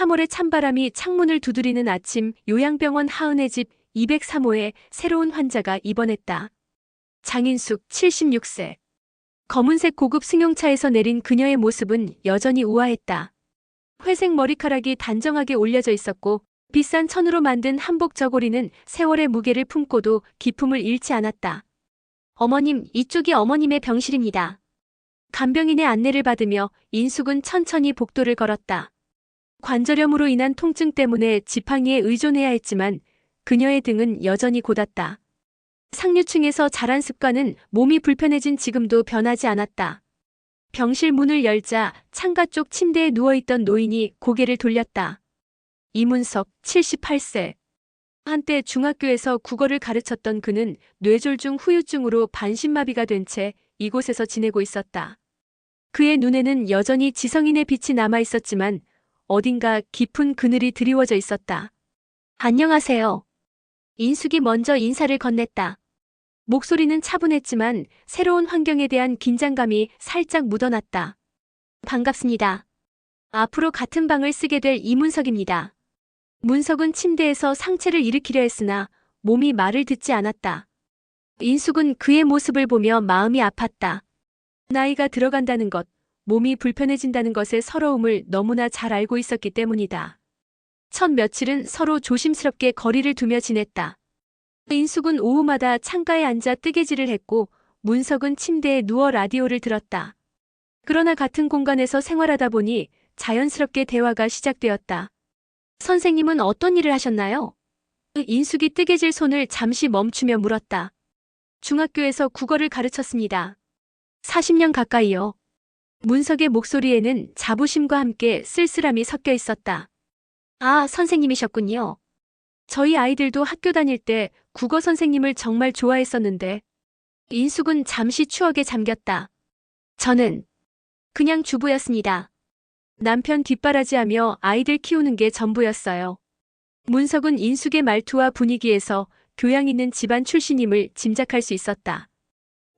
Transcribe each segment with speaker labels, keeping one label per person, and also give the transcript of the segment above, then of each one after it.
Speaker 1: 3월의 찬바람이 창문을 두드리는 아침, 요양병원 하은의 집 203호에 새로운 환자가 입원했다. 장인숙 76세. 검은색 고급 승용차에서 내린 그녀의 모습은 여전히 우아했다. 회색 머리카락이 단정하게 올려져 있었고 비싼 천으로 만든 한복 저고리는 세월의 무게를 품고도 기품을 잃지 않았다. 어머님, 이쪽이 어머님의 병실입니다. 간병인의 안내를 받으며 인숙은 천천히 복도를 걸었다. 관절염으로 인한 통증 때문에 지팡이에 의존해야 했지만 그녀의 등은 여전히 곧았다. 상류층에서 자란 습관은 몸이 불편해진 지금도 변하지 않았다. 병실 문을 열자 창가 쪽 침대에 누워있던 노인이 고개를 돌렸다. 이문석, 78세. 한때 중학교에서 국어를 가르쳤던 그는 뇌졸중 후유증으로 반신마비가 된 채 이곳에서 지내고 있었다. 그의 눈에는 여전히 지성인의 빛이 남아있었지만 어딘가 깊은 그늘이 드리워져 있었다. 안녕하세요. 인숙이 먼저 인사를 건넸다. 목소리는 차분했지만 새로운 환경에 대한 긴장감이 살짝 묻어났다. 반갑습니다. 앞으로 같은 방을 쓰게 될 이문석입니다. 문석은 침대에서 상체를 일으키려 했으나 몸이 말을 듣지 않았다. 인숙은 그의 모습을 보며 마음이 아팠다. 나이가 들어간다는 것, 몸이 불편해진다는 것의 서러움을 너무나 잘 알고 있었기 때문이다. 첫 며칠은 서로 조심스럽게 거리를 두며 지냈다. 인숙은 오후마다 창가에 앉아 뜨개질을 했고 문석은 침대에 누워 라디오를 들었다. 그러나 같은 공간에서 생활하다 보니 자연스럽게 대화가 시작되었다. 선생님은 어떤 일을 하셨나요? 인숙이 뜨개질 손을 잠시 멈추며 물었다. 중학교에서 국어를 가르쳤습니다. 40년 가까이요. 문석의 목소리에는 자부심과 함께 쓸쓸함이 섞여 있었다. 아, 선생님이셨군요. 저희 아이들도 학교 다닐 때 국어 선생님을 정말 좋아했었는데. 인숙은 잠시 추억에 잠겼다. 저는 그냥 주부였습니다. 남편 뒷바라지하며 아이들 키우는 게 전부였어요. 문석은 인숙의 말투와 분위기에서 교양 있는 집안 출신임을 짐작할 수 있었다.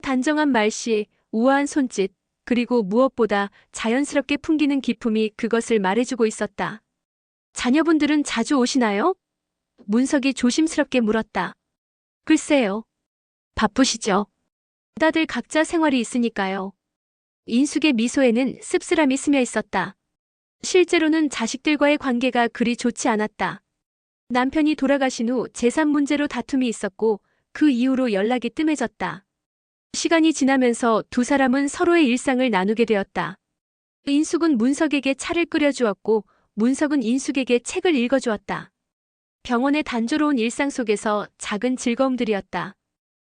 Speaker 1: 단정한 말씨, 우아한 손짓, 그리고 무엇보다 자연스럽게 풍기는 기품이 그것을 말해주고 있었다. 자녀분들은 자주 오시나요? 문석이 조심스럽게 물었다. 글쎄요. 바쁘시죠? 다들 각자 생활이 있으니까요. 인숙의 미소에는 씁쓸함이 스며 있었다. 실제로는 자식들과의 관계가 그리 좋지 않았다. 남편이 돌아가신 후 재산 문제로 다툼이 있었고 그 이후로 연락이 뜸해졌다. 시간이 지나면서 두 사람은 서로의 일상을 나누게 되었다. 인숙은 문석에게 차를 끓여주었고 문석은 인숙에게 책을 읽어주었다. 병원의 단조로운 일상 속에서 작은 즐거움들이었다.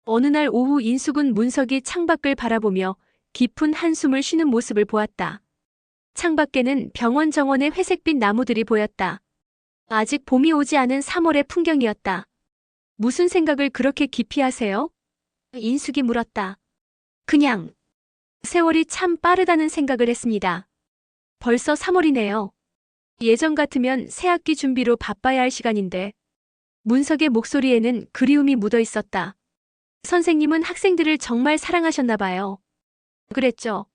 Speaker 1: 어느 날 오후 인숙은 문석이 창밖을 바라보며 깊은 한숨을 쉬는 모습을 보았다. 창밖에는 병원 정원의 회색빛 나무들이 보였다. 아직 봄이 오지 않은 3월의 풍경이었다. 무슨 생각을 그렇게 깊이 하세요? 인숙이 물었다. 그냥 세월이 참 빠르다는 생각을 했습니다. 벌써 3월이네요. 예전 같으면 새학기 준비로 바빠야 할 시간인데. 문석의 목소리에는 그리움이 묻어 있었다. 선생님은 학생들을 정말 사랑하셨나 봐요. 그랬죠.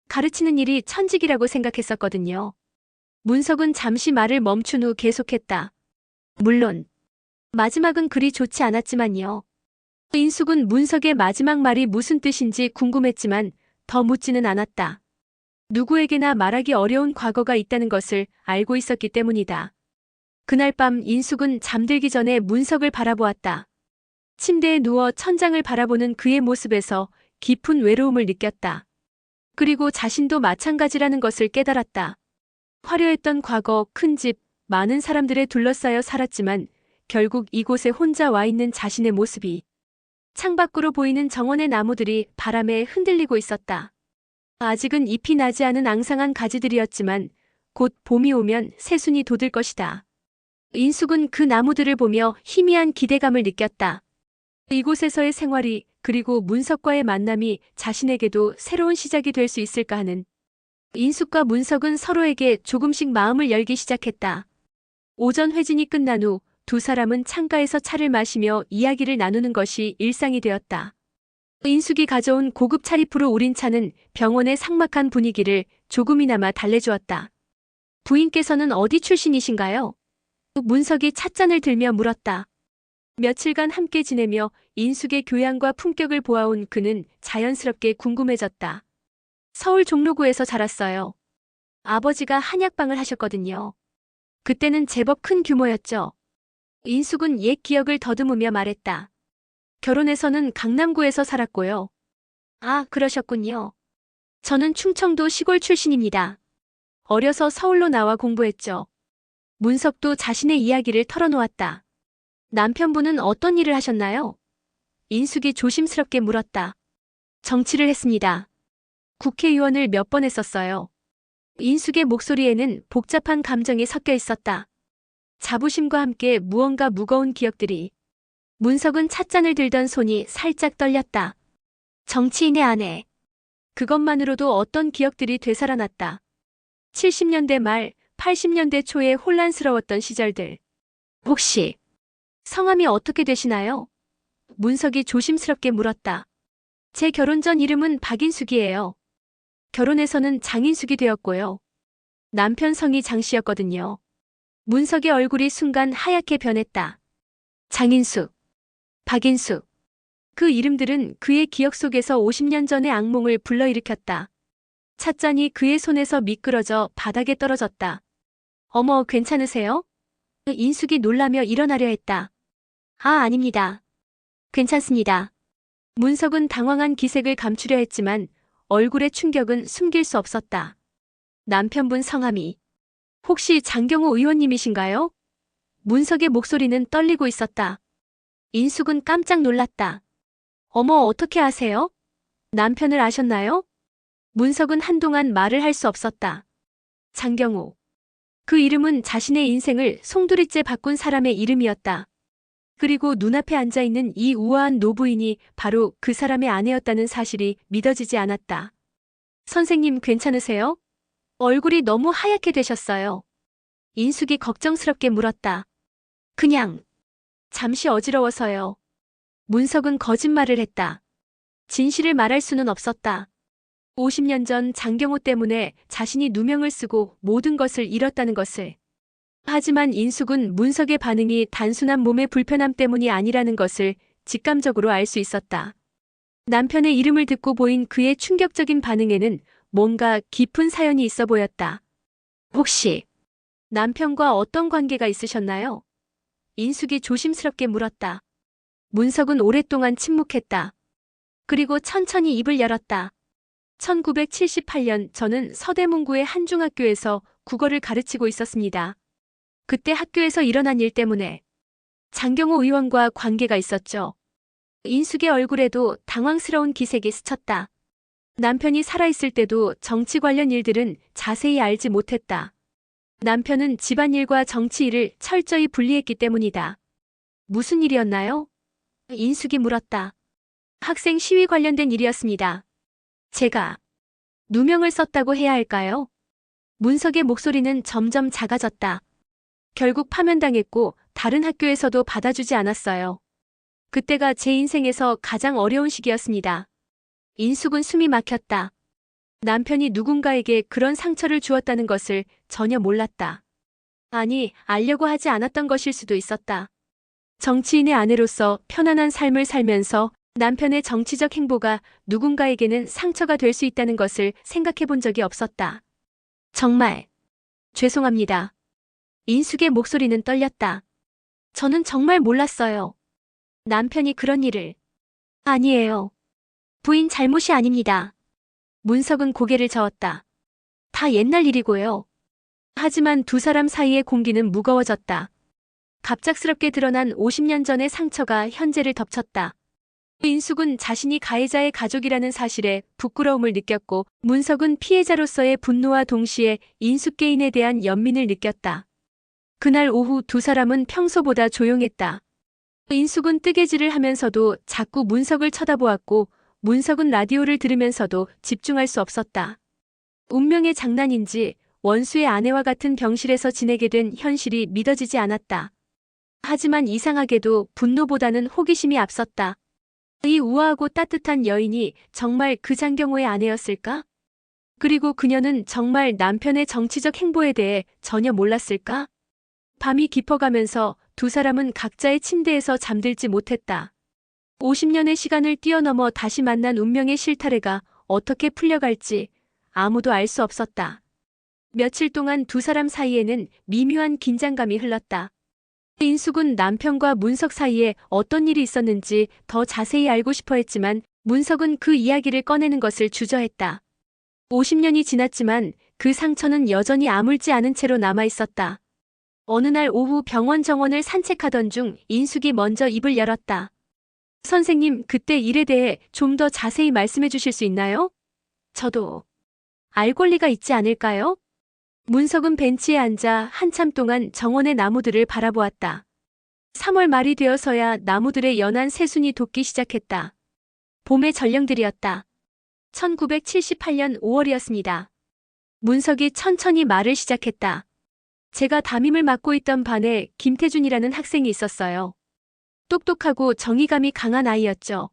Speaker 1: 가르치는 일이 천직이라고 생각했었거든요. 문석은 잠시 말을 멈춘 후 계속했다. 물론 마지막은 그리 좋지 않았지만요. 인숙은 문석의 마지막 말이 무슨 뜻인지 궁금했지만 더 묻지는 않았다. 누구에게나 말하기 어려운 과거가 있다는 것을 알고 있었기 때문이다. 그날 밤 인숙은 잠들기 전에 문석을 바라보았다. 침대에 누워 천장을 바라보는 그의 모습에서 깊은 외로움을 느꼈다. 그리고 자신도 마찬가지라는 것을 깨달았다. 화려했던 과거, 큰 집, 많은 사람들에 둘러싸여 살았지만 결국 이곳에 혼자 와 있는 자신의 모습이 창밖으로 보이는 정원의 나무들이 바람에 흔들리고 있었다. 아직은 잎이 나지 않은 앙상한 가지들이었지만 곧 봄이 오면 새순이 돋을 것이다. 인숙은 그 나무들을 보며 희미한 기대감을 느꼈다. 이곳에서의 생활이 그리고 문석과의 만남이 자신에게도 새로운 시작이 될 수 있을까 하는. 인숙과 문석은 서로에게 조금씩 마음을 열기 시작했다. 오전 회진이 끝난 후 두 사람은 창가에서 차를 마시며 이야기를 나누는 것이 일상이 되었다. 인숙이 가져온 고급 차리프로 우린 차는 병원의 삭막한 분위기를 조금이나마 달래주었다. 부인께서는 어디 출신이신가요? 문석이 찻잔을 들며 물었다. 며칠간 함께 지내며 인숙의 교양과 품격을 보아온 그는 자연스럽게 궁금해졌다. 서울 종로구에서 자랐어요. 아버지가 한약방을 하셨거든요. 그때는 제법 큰 규모였죠. 인숙은 옛 기억을 더듬으며 말했다. 결혼해서는 강남구에서 살았고요. 아, 그러셨군요. 저는 충청도 시골 출신입니다. 어려서 서울로 나와 공부했죠. 문석도 자신의 이야기를 털어놓았다. 남편분은 어떤 일을 하셨나요? 인숙이 조심스럽게 물었다. 정치를 했습니다. 국회의원을 몇 번 했었어요. 인숙의 목소리에는 복잡한 감정이 섞여 있었다. 자부심과 함께 무언가 무거운 기억들이. 문석은 찻잔을 들던 손이 살짝 떨렸다. 정치인의 아내. 그것만으로도 어떤 기억들이 되살아났다. 70년대 말, 80년대 초에 혼란스러웠던 시절들. 혹시 성함이 어떻게 되시나요? 문석이 조심스럽게 물었다. 제 결혼 전 이름은 박인숙이에요. 결혼해서는 장인숙이 되었고요. 남편 성이 장씨였거든요. 문석의 얼굴이 순간 하얗게 변했다. 장인숙, 박인숙. 그 이름들은 그의 기억 속에서 50년 전의 악몽을 불러일으켰다. 찻잔이 그의 손에서 미끄러져 바닥에 떨어졌다. 어머, 괜찮으세요? 인숙이 놀라며 일어나려 했다. 아, 아닙니다. 괜찮습니다. 문석은 당황한 기색을 감추려 했지만 얼굴의 충격은 숨길 수 없었다. 남편분 성함이 혹시 장경호 의원님이신가요? 문석의 목소리는 떨리고 있었다. 인숙은 깜짝 놀랐다. 어머, 어떻게 아세요? 남편을 아셨나요? 문석은 한동안 말을 할 수 없었다. 장경호. 그 이름은 자신의 인생을 송두리째 바꾼 사람의 이름이었다. 그리고 눈앞에 앉아있는 이 우아한 노부인이 바로 그 사람의 아내였다는 사실이 믿어지지 않았다. 선생님 괜찮으세요? 얼굴이 너무 하얗게 되셨어요. 인숙이 걱정스럽게 물었다. 그냥 잠시 어지러워서요. 문석은 거짓말을 했다. 진실을 말할 수는 없었다. 50년 전 장경호 때문에 자신이 누명을 쓰고 모든 것을 잃었다는 것을. 하지만 인숙은 문석의 반응이 단순한 몸의 불편함 때문이 아니라는 것을 직감적으로 알 수 있었다. 남편의 이름을 듣고 보인 그의 충격적인 반응에는 뭔가 깊은 사연이 있어 보였다. 혹시 남편과 어떤 관계가 있으셨나요? 인숙이 조심스럽게 물었다. 문석은 오랫동안 침묵했다. 그리고 천천히 입을 열었다. 1978년 저는 서대문구의 한 중학교에서 국어를 가르치고 있었습니다. 그때 학교에서 일어난 일 때문에 장경호 의원과 관계가 있었죠. 인숙의 얼굴에도 당황스러운 기색이 스쳤다. 남편이 살아있을 때도 정치 관련 일들은 자세히 알지 못했다. 남편은 집안일과 정치 일을 철저히 분리했기 때문이다. 무슨 일이었나요? 인숙이 물었다. 학생 시위 관련된 일이었습니다. 제가 누명을 썼다고 해야 할까요? 문석의 목소리는 점점 작아졌다. 결국 파면당했고 다른 학교에서도 받아주지 않았어요. 그때가 제 인생에서 가장 어려운 시기였습니다. 인숙은 숨이 막혔다. 남편이 누군가에게 그런 상처를 주었다는 것을 전혀 몰랐다. 아니, 알려고 하지 않았던 것일 수도 있었다. 정치인의 아내로서 편안한 삶을 살면서 남편의 정치적 행보가 누군가에게는 상처가 될 수 있다는 것을 생각해 본 적이 없었다. 정말 죄송합니다. 인숙의 목소리는 떨렸다. 저는 정말 몰랐어요. 남편이 그런 일을. 아니에요. 부인 잘못이 아닙니다. 문석은 고개를 저었다. 다 옛날 일이고요. 하지만 두 사람 사이의 공기는 무거워졌다. 갑작스럽게 드러난 50년 전의 상처가 현재를 덮쳤다. 인숙은 자신이 가해자의 가족이라는 사실에 부끄러움을 느꼈고 문석은 피해자로서의 분노와 동시에 인숙계인에 대한 연민을 느꼈다. 그날 오후 두 사람은 평소보다 조용했다. 인숙은 뜨개질을 하면서도 자꾸 문석을 쳐다보았고 문석은 라디오를 들으면서도 집중할 수 없었다. 운명의 장난인지 원수의 아내와 같은 병실에서 지내게 된 현실이 믿어지지 않았다. 하지만 이상하게도 분노보다는 호기심이 앞섰다. 이 우아하고 따뜻한 여인이 정말 그 장경호의 아내였을까? 그리고 그녀는 정말 남편의 정치적 행보에 대해 전혀 몰랐을까? 밤이 깊어가면서 두 사람은 각자의 침대에서 잠들지 못했다. 50년의 시간을 뛰어넘어 다시 만난 운명의 실타래가 어떻게 풀려갈지 아무도 알 수 없었다. 며칠 동안 두 사람 사이에는 미묘한 긴장감이 흘렀다. 인숙은 남편과 문석 사이에 어떤 일이 있었는지 더 자세히 알고 싶어 했지만 문석은 그 이야기를 꺼내는 것을 주저했다. 50년이 지났지만 그 상처는 여전히 아물지 않은 채로 남아 있었다. 어느 날 오후 병원 정원을 산책하던 중 인숙이 먼저 입을 열었다. 선생님, 그때 일에 대해 좀 더 자세히 말씀해 주실 수 있나요? 저도 알 권리가 있지 않을까요? 문석은 벤치에 앉아 한참 동안 정원의 나무들을 바라보았다. 3월 말이 되어서야 나무들의 연한 새순이 돋기 시작했다. 봄의 전령들이었다. 1978년 5월이었습니다. 문석이 천천히 말을 시작했다. 제가 담임을 맡고 있던 반에 김태준이라는 학생이 있었어요. 똑똑하고 정의감이 강한 아이였죠.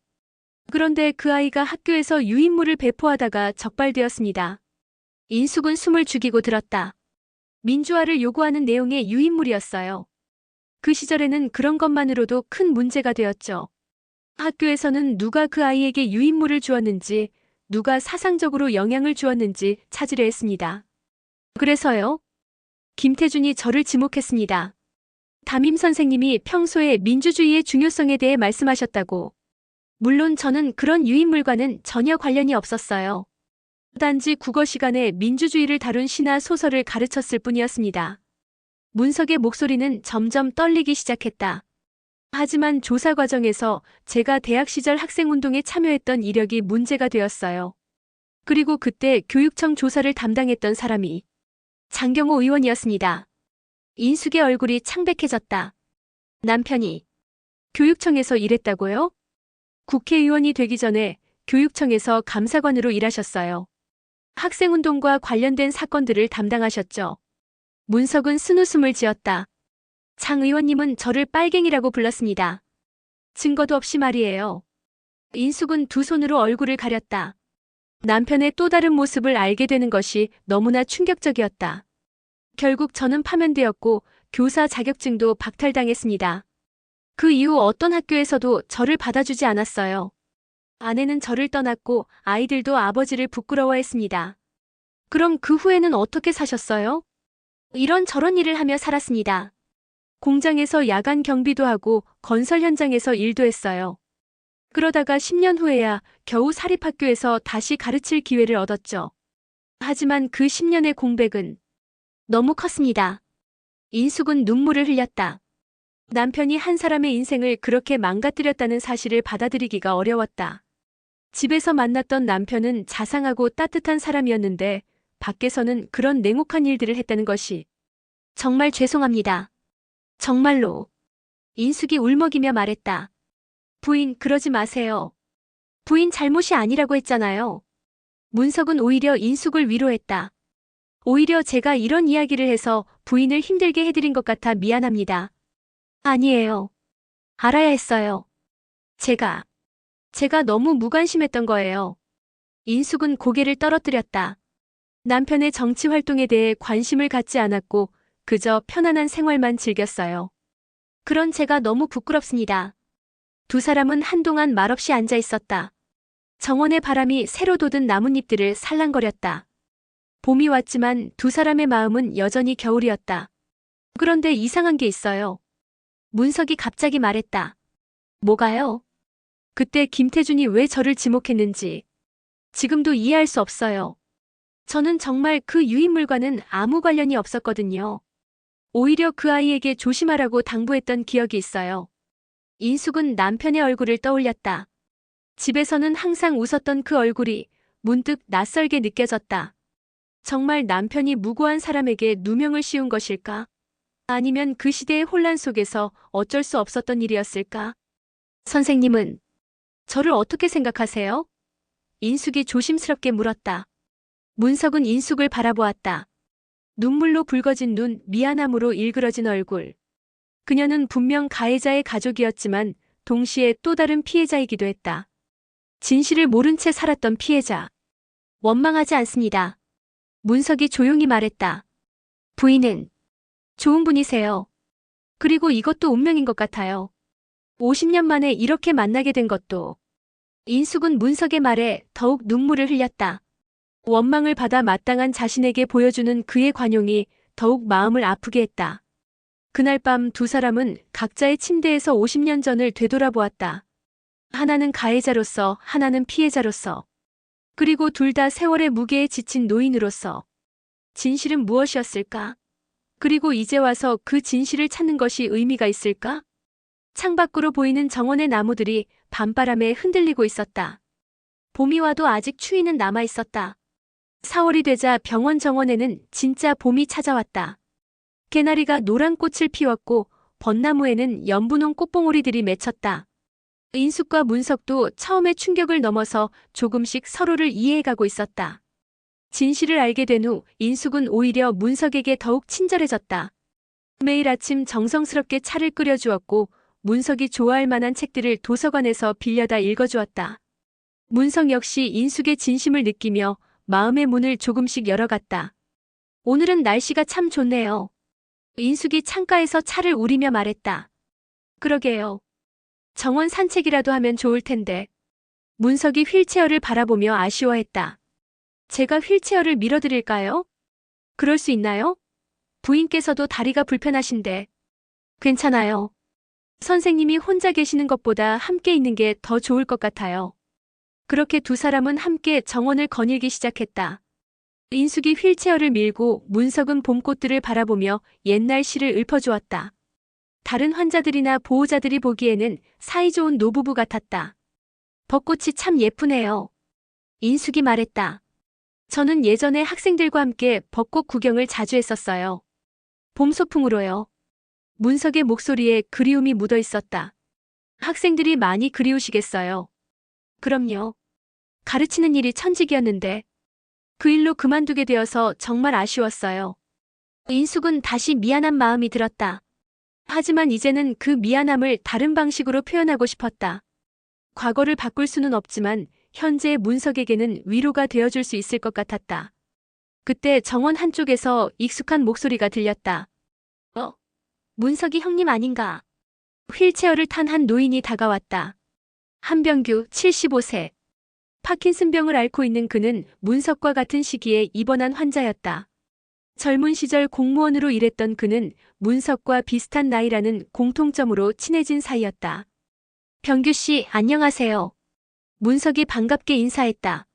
Speaker 1: 그런데 그 아이가 학교에서 유인물을 배포하다가 적발되었습니다. 인숙은 숨을 죽이고 들었다. 민주화를 요구하는 내용의 유인물이었어요. 그 시절에는 그런 것만으로도 큰 문제가 되었죠. 학교에서는 누가 그 아이에게 유인물을 주었는지, 누가 사상적으로 영향을 주었는지 찾으려 했습니다. 그래서요? 김태준이 저를 지목했습니다. 담임 선생님이 평소에 민주주의의 중요성에 대해 말씀하셨다고. 물론 저는 그런 유인물과는 전혀 관련이 없었어요. 단지 국어 시간에 민주주의를 다룬 시나 소설을 가르쳤을 뿐이었습니다. 문석의 목소리는 점점 떨리기 시작했다. 하지만 조사 과정에서 제가 대학 시절 학생운동에 참여했던 이력이 문제가 되었어요. 그리고 그때 교육청 조사를 담당했던 사람이 장경호 의원이었습니다. 인숙의 얼굴이 창백해졌다. 남편이 교육청에서 일했다고요? 국회의원이 되기 전에 교육청에서 감사관으로 일하셨어요. 학생운동과 관련된 사건들을 담당하셨죠. 문석은 쓴웃음을 지었다. 장 의원님은 저를 빨갱이라고 불렀습니다. 증거도 없이 말이에요. 인숙은 두 손으로 얼굴을 가렸다. 남편의 또 다른 모습을 알게 되는 것이 너무나 충격적이었다. 결국 저는 파면되었고 교사 자격증도 박탈당했습니다. 그 이후 어떤 학교에서도 저를 받아주지 않았어요. 아내는 저를 떠났고 아이들도 아버지를 부끄러워했습니다. 그럼 그 후에는 어떻게 사셨어요? 이런저런 일을 하며 살았습니다. 공장에서 야간 경비도 하고 건설 현장에서 일도 했어요. 그러다가 10년 후에야 겨우 사립학교에서 다시 가르칠 기회를 얻었죠. 하지만 그 10년의 공백은 너무 컸습니다. 인숙은 눈물을 흘렸다. 남편이 한 사람의 인생을 그렇게 망가뜨렸다는 사실을 받아들이기가 어려웠다. 집에서 만났던 남편은 자상하고 따뜻한 사람이었는데 밖에서는 그런 냉혹한 일들을 했다는 것이 정말 죄송합니다. 정말로. 인숙이 울먹이며 말했다. 부인, 그러지 마세요. 부인 잘못이 아니라고 했잖아요. 문석은 오히려 인숙을 위로했다. 오히려 제가 이런 이야기를 해서 부인을 힘들게 해드린 것 같아 미안합니다. 아니에요. 알아야 했어요. 제가 너무 무관심했던 거예요. 인숙은 고개를 떨어뜨렸다. 남편의 정치 활동에 대해 관심을 갖지 않았고 그저 편안한 생활만 즐겼어요. 그런 제가 너무 부끄럽습니다. 두 사람은 한동안 말없이 앉아 있었다. 정원의 바람이 새로 돋은 나뭇잎들을 살랑거렸다. 봄이 왔지만 두 사람의 마음은 여전히 겨울이었다. 그런데 이상한 게 있어요. 문석이 갑자기 말했다. 뭐가요? 그때 김태준이 왜 저를 지목했는지 지금도 이해할 수 없어요. 저는 정말 그 유인물과는 아무 관련이 없었거든요. 오히려 그 아이에게 조심하라고 당부했던 기억이 있어요. 인숙은 남편의 얼굴을 떠올렸다. 집에서는 항상 웃었던 그 얼굴이 문득 낯설게 느껴졌다. 정말 남편이 무고한 사람에게 누명을 씌운 것일까? 아니면 그 시대의 혼란 속에서 어쩔 수 없었던 일이었을까? 선생님은 저를 어떻게 생각하세요? 인숙이 조심스럽게 물었다. 문석은 인숙을 바라보았다. 눈물로 붉어진 눈, 미안함으로 일그러진 얼굴. 그녀는 분명 가해자의 가족이었지만 동시에 또 다른 피해자이기도 했다. 진실을 모른 채 살았던 피해자. 원망하지 않습니다. 문석이 조용히 말했다. 부인은 좋은 분이세요. 그리고 이것도 운명인 것 같아요. 50년 만에 이렇게 만나게 된 것도. 인숙은 문석의 말에 더욱 눈물을 흘렸다. 원망을 받아 마땅한 자신에게 보여주는 그의 관용이 더욱 마음을 아프게 했다. 그날 밤 두 사람은 각자의 침대에서 50년 전을 되돌아보았다. 하나는 가해자로서, 하나는 피해자로서. 그리고 둘 다 세월의 무게에 지친 노인으로서. 진실은 무엇이었을까? 그리고 이제 와서 그 진실을 찾는 것이 의미가 있을까? 창밖으로 보이는 정원의 나무들이 밤바람에 흔들리고 있었다. 봄이 와도 아직 추위는 남아 있었다. 4월이 되자 병원 정원에는 진짜 봄이 찾아왔다. 개나리가 노란 꽃을 피웠고 벚나무에는 연분홍 꽃봉오리들이 맺혔다. 인숙과 문석도 처음의 충격을 넘어서 조금씩 서로를 이해해가고 있었다. 진실을 알게 된 후 인숙은 오히려 문석에게 더욱 친절해졌다. 매일 아침 정성스럽게 차를 끓여주었고 문석이 좋아할 만한 책들을 도서관에서 빌려다 읽어주었다. 문석 역시 인숙의 진심을 느끼며 마음의 문을 조금씩 열어갔다. 오늘은 날씨가 참 좋네요. 인숙이 창가에서 차를 우리며 말했다. 그러게요. 정원 산책이라도 하면 좋을 텐데. 문석이 휠체어를 바라보며 아쉬워했다. 제가 휠체어를 밀어드릴까요? 그럴 수 있나요? 부인께서도 다리가 불편하신데. 괜찮아요. 선생님이 혼자 계시는 것보다 함께 있는 게 더 좋을 것 같아요. 그렇게 두 사람은 함께 정원을 거닐기 시작했다. 인숙이 휠체어를 밀고 문석은 봄꽃들을 바라보며 옛날 시를 읊어주었다. 다른 환자들이나 보호자들이 보기에는 사이좋은 노부부 같았다. 벚꽃이 참 예쁘네요. 인숙이 말했다. 저는 예전에 학생들과 함께 벚꽃 구경을 자주 했었어요. 봄 소풍으로요. 문석의 목소리에 그리움이 묻어 있었다. 학생들이 많이 그리우시겠어요. 그럼요. 가르치는 일이 천직이었는데 그 일로 그만두게 되어서 정말 아쉬웠어요. 인숙은 다시 미안한 마음이 들었다. 하지만 이제는 그 미안함을 다른 방식으로 표현하고 싶었다. 과거를 바꿀 수는 없지만 현재의 문석에게는 위로가 되어줄 수 있을 것 같았다. 그때 정원 한쪽에서 익숙한 목소리가 들렸다. 문석이 형님 아닌가? 휠체어를 탄 한 노인이 다가왔다. 한병규 75세. 파킨슨병을 앓고 있는 그는 문석과 같은 시기에 입원한 환자였다. 젊은 시절 공무원으로 일했던 그는 문석과 비슷한 나이라는 공통점으로 친해진 사이였다. 병규 씨, 안녕하세요. 문석이 반갑게 인사했다.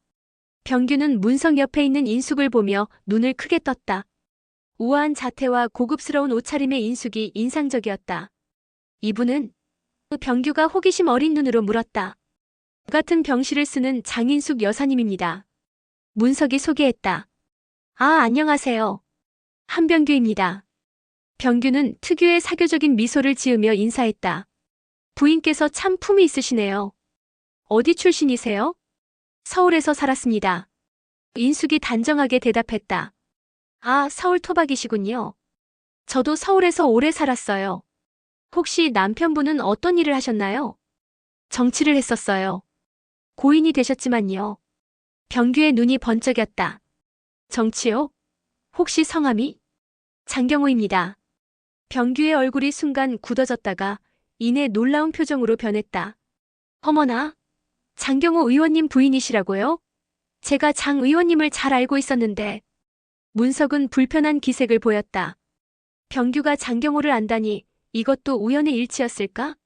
Speaker 1: 병규는 문석 옆에 있는 인숙을 보며 눈을 크게 떴다. 우아한 자태와 고급스러운 옷차림의 인숙이 인상적이었다. 이분은? 병규가 호기심 어린 눈으로 물었다. 같은 병실을 쓰는 장인숙 여사님입니다. 문석이 소개했다. 아, 안녕하세요. 한병규입니다. 병규는 특유의 사교적인 미소를 지으며 인사했다. 부인께서 참 품이 있으시네요. 어디 출신이세요? 서울에서 살았습니다. 인숙이 단정하게 대답했다. 아, 서울 토박이시군요. 저도 서울에서 오래 살았어요. 혹시 남편분은 어떤 일을 하셨나요? 정치를 했었어요. 고인이 되셨지만요. 병규의 눈이 번쩍였다. 정치요? 혹시 성함이? 장경호입니다. 병규의 얼굴이 순간 굳어졌다가 이내 놀라운 표정으로 변했다. 어머나, 장경호 의원님 부인이시라고요? 제가 장 의원님을 잘 알고 있었는데. 문석은 불편한 기색을 보였다. 병규가 장경호를 안다니 이것도 우연의 일치였을까?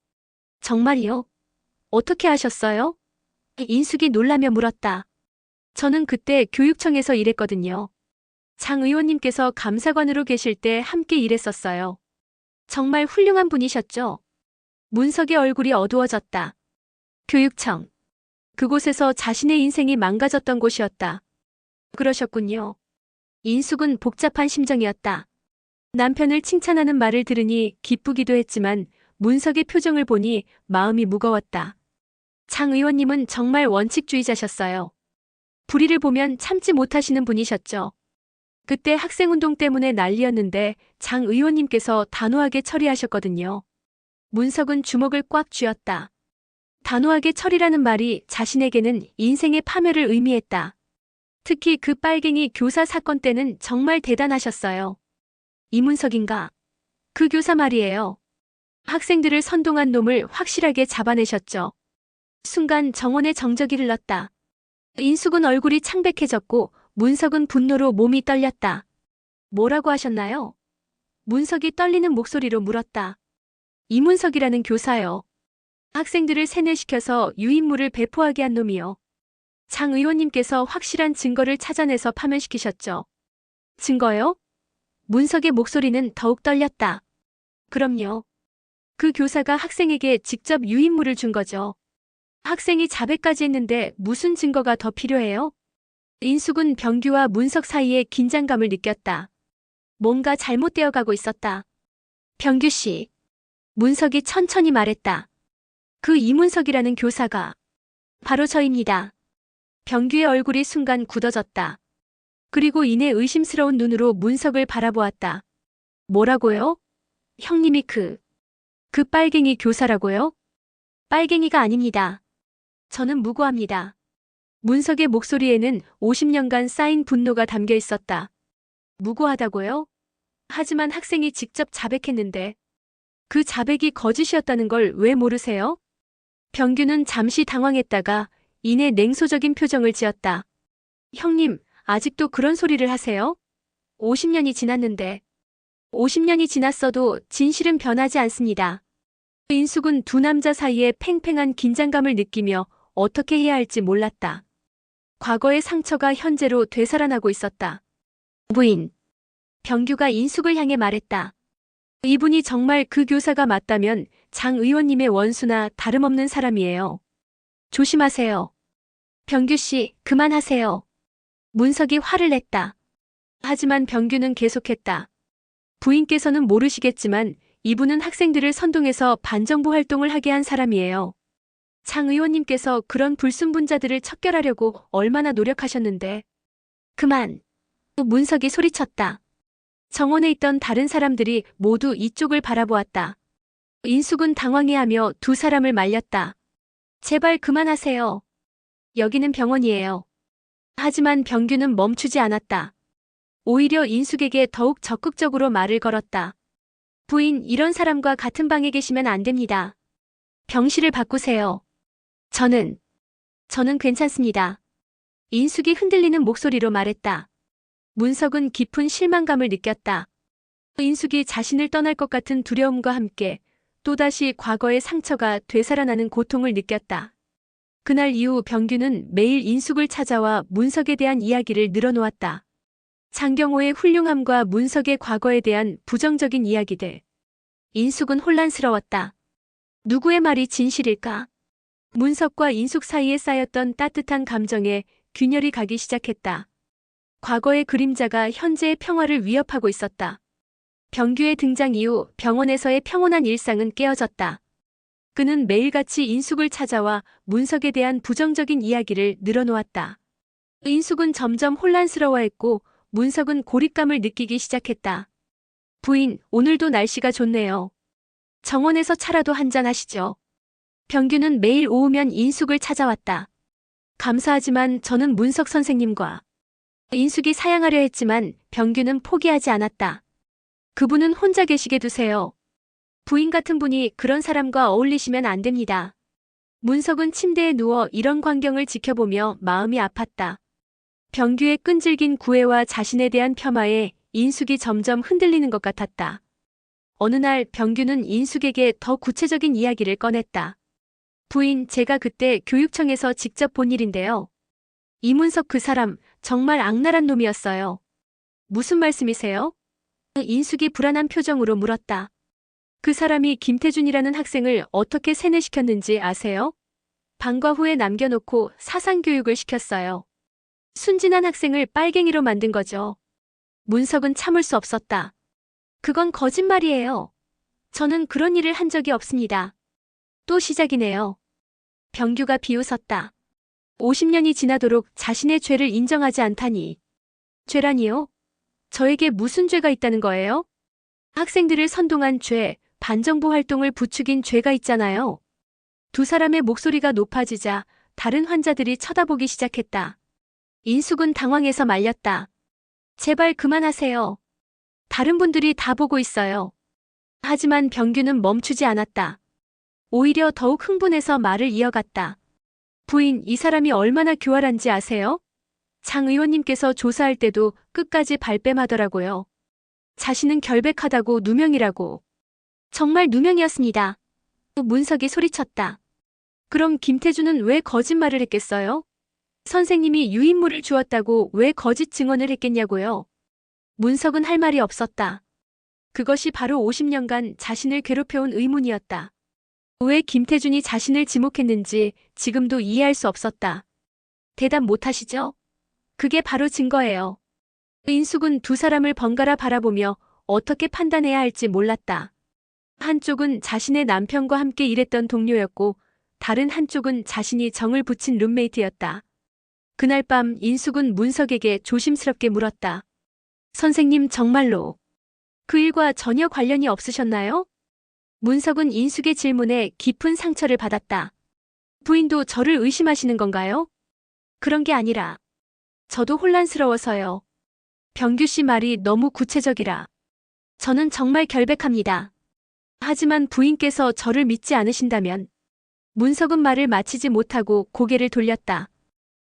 Speaker 1: 정말이요? 어떻게 아셨어요? 인숙이 놀라며 물었다. 저는 그때 교육청에서 일했거든요. 장 의원님께서 감사관으로 계실 때 함께 일했었어요. 정말 훌륭한 분이셨죠? 문석의 얼굴이 어두워졌다. 교육청. 그곳에서 자신의 인생이 망가졌던 곳이었다. 그러셨군요. 인숙은 복잡한 심정이었다. 남편을 칭찬하는 말을 들으니 기쁘기도 했지만 문석의 표정을 보니 마음이 무거웠다. 장 의원님은 정말 원칙주의자셨어요. 불의를 보면 참지 못하시는 분이셨죠. 그때 학생운동 때문에 난리였는데 장 의원님께서 단호하게 처리하셨거든요. 문석은 주먹을 꽉 쥐었다. 단호하게 처리라는 말이 자신에게는 인생의 파멸을 의미했다. 특히 그 빨갱이 교사 사건 때는 정말 대단하셨어요. 이문석인가? 그 교사 말이에요. 학생들을 선동한 놈을 확실하게 잡아내셨죠. 순간 정원의 정적이 흘렀다. 인숙은 얼굴이 창백해졌고 문석은 분노로 몸이 떨렸다. 뭐라고 하셨나요? 문석이 떨리는 목소리로 물었다. 이문석이라는 교사요. 학생들을 세뇌시켜서 유인물을 배포하게 한 놈이요. 장 의원님께서 확실한 증거를 찾아내서 파면시키셨죠. 증거요? 문석의 목소리는 더욱 떨렸다. 그럼요. 그 교사가 학생에게 직접 유인물을 준 거죠. 학생이 자백까지 했는데 무슨 증거가 더 필요해요? 인숙은 병규와 문석 사이에 긴장감을 느꼈다. 뭔가 잘못되어 가고 있었다. 병규 씨. 문석이 천천히 말했다. 그 이문석이라는 교사가 바로 저입니다. 병규의 얼굴이 순간 굳어졌다. 그리고 이내 의심스러운 눈으로 문석을 바라보았다. 뭐라고요? 형님이 그 빨갱이 교사라고요? 빨갱이가 아닙니다. 저는 무고합니다. 문석의 목소리에는 50년간 쌓인 분노가 담겨 있었다. 무고하다고요? 하지만 학생이 직접 자백했는데 그 자백이 거짓이었다는 걸 왜 모르세요? 병규는 잠시 당황했다가 이내 냉소적인 표정을 지었다. 형님, 아직도 그런 소리를 하세요? 50년이 지났는데. 50년이 지났어도 진실은 변하지 않습니다. 인숙은 두 남자 사이에 팽팽한 긴장감을 느끼며 어떻게 해야 할지 몰랐다. 과거의 상처가 현재로 되살아나고 있었다. 부인. 병규가 인숙을 향해 말했다. 이분이 정말 그 교사가 맞다면 장 의원님의 원수나 다름없는 사람이에요. 조심하세요. 병규 씨, 그만하세요. 문석이 화를 냈다. 하지만 병규는 계속했다. 부인께서는 모르시겠지만 이분은 학생들을 선동해서 반정부 활동을 하게 한 사람이에요. 장 의원님께서 그런 불순분자들을 척결하려고 얼마나 노력하셨는데. 그만. 문석이 소리쳤다. 정원에 있던 다른 사람들이 모두 이쪽을 바라보았다. 인숙은 당황해하며 두 사람을 말렸다. 제발 그만하세요. 여기는 병원이에요. 하지만 병규는 멈추지 않았다. 오히려 인숙에게 더욱 적극적으로 말을 걸었다. 부인, 이런 사람과 같은 방에 계시면 안 됩니다. 병실을 바꾸세요. 저는 괜찮습니다. 인숙이 흔들리는 목소리로 말했다. 문석은 깊은 실망감을 느꼈다. 인숙이 자신을 떠날 것 같은 두려움과 함께 또다시 과거의 상처가 되살아나는 고통을 느꼈다. 그날 이후 병규는 매일 인숙을 찾아와 문석에 대한 이야기를 늘어놓았다. 장경호의 훌륭함과 문석의 과거에 대한 부정적인 이야기들. 인숙은 혼란스러웠다. 누구의 말이 진실일까? 문석과 인숙 사이에 쌓였던 따뜻한 감정에 균열이 가기 시작했다. 과거의 그림자가 현재의 평화를 위협하고 있었다. 병규의 등장 이후 병원에서의 평온한 일상은 깨어졌다. 그는 매일같이 인숙을 찾아와 문석에 대한 부정적인 이야기를 늘어놓았다. 인숙은 점점 혼란스러워했고 문석은 고립감을 느끼기 시작했다. 부인, 오늘도 날씨가 좋네요. 정원에서 차라도 한잔 하시죠. 병규는 매일 오후면 인숙을 찾아왔다. 감사하지만 저는 문석 선생님과 인숙이 사양하려 했지만 병규는 포기하지 않았다. 그분은 혼자 계시게 두세요. 부인 같은 분이 그런 사람과 어울리시면 안 됩니다. 문석은 침대에 누워 이런 광경을 지켜보며 마음이 아팠다. 병규의 끈질긴 구애와 자신에 대한 폄하에 인숙이 점점 흔들리는 것 같았다. 어느 날 병규는 인숙에게 더 구체적인 이야기를 꺼냈다. 부인, 제가 그때 교육청에서 직접 본 일인데요. 이문석 그 사람 정말 악랄한 놈이었어요. 무슨 말씀이세요? 인숙이 불안한 표정으로 물었다. 그 사람이 김태준이라는 학생을 어떻게 세뇌시켰는지 아세요? 방과 후에 남겨놓고 사상교육을 시켰어요. 순진한 학생을 빨갱이로 만든 거죠. 문석은 참을 수 없었다. 그건 거짓말이에요. 저는 그런 일을 한 적이 없습니다. 또 시작이네요. 병규가 비웃었다. 50년이 지나도록 자신의 죄를 인정하지 않다니. 죄라니요? 저에게 무슨 죄가 있다는 거예요? 학생들을 선동한 죄, 반정부 활동을 부추긴 죄가 있잖아요. 두 사람의 목소리가 높아지자 다른 환자들이 쳐다보기 시작했다. 인숙은 당황해서 말렸다. 제발 그만하세요. 다른 분들이 다 보고 있어요. 하지만 병규는 멈추지 않았다. 오히려 더욱 흥분해서 말을 이어갔다. 부인, 이 사람이 얼마나 교활한지 아세요? 장 의원님께서 조사할 때도 끝까지 발뺌하더라고요. 자신은 결백하다고 누명이라고. 정말 누명이었습니다. 문석이 소리쳤다. 그럼 김태주는 왜 거짓말을 했겠어요? 선생님이 유인물을 주었다고 왜 거짓 증언을 했겠냐고요? 문석은 할 말이 없었다. 그것이 바로 50년간 자신을 괴롭혀온 의문이었다. 왜 김태준이 자신을 지목했는지 지금도 이해할 수 없었다. 대답 못하시죠? 그게 바로 증거예요. 인숙은 두 사람을 번갈아 바라보며 어떻게 판단해야 할지 몰랐다. 한쪽은 자신의 남편과 함께 일했던 동료였고 다른 한쪽은 자신이 정을 붙인 룸메이트였다. 그날 밤 인숙은 문석에게 조심스럽게 물었다. 선생님 정말로 그 일과 전혀 관련이 없으셨나요? 문석은 인숙의 질문에 깊은 상처를 받았다. 부인도 저를 의심하시는 건가요? 그런 게 아니라 저도 혼란스러워서요. 병규 씨 말이 너무 구체적이라. 저는 정말 결백합니다. 하지만 부인께서 저를 믿지 않으신다면. 문석은 말을 마치지 못하고 고개를 돌렸다.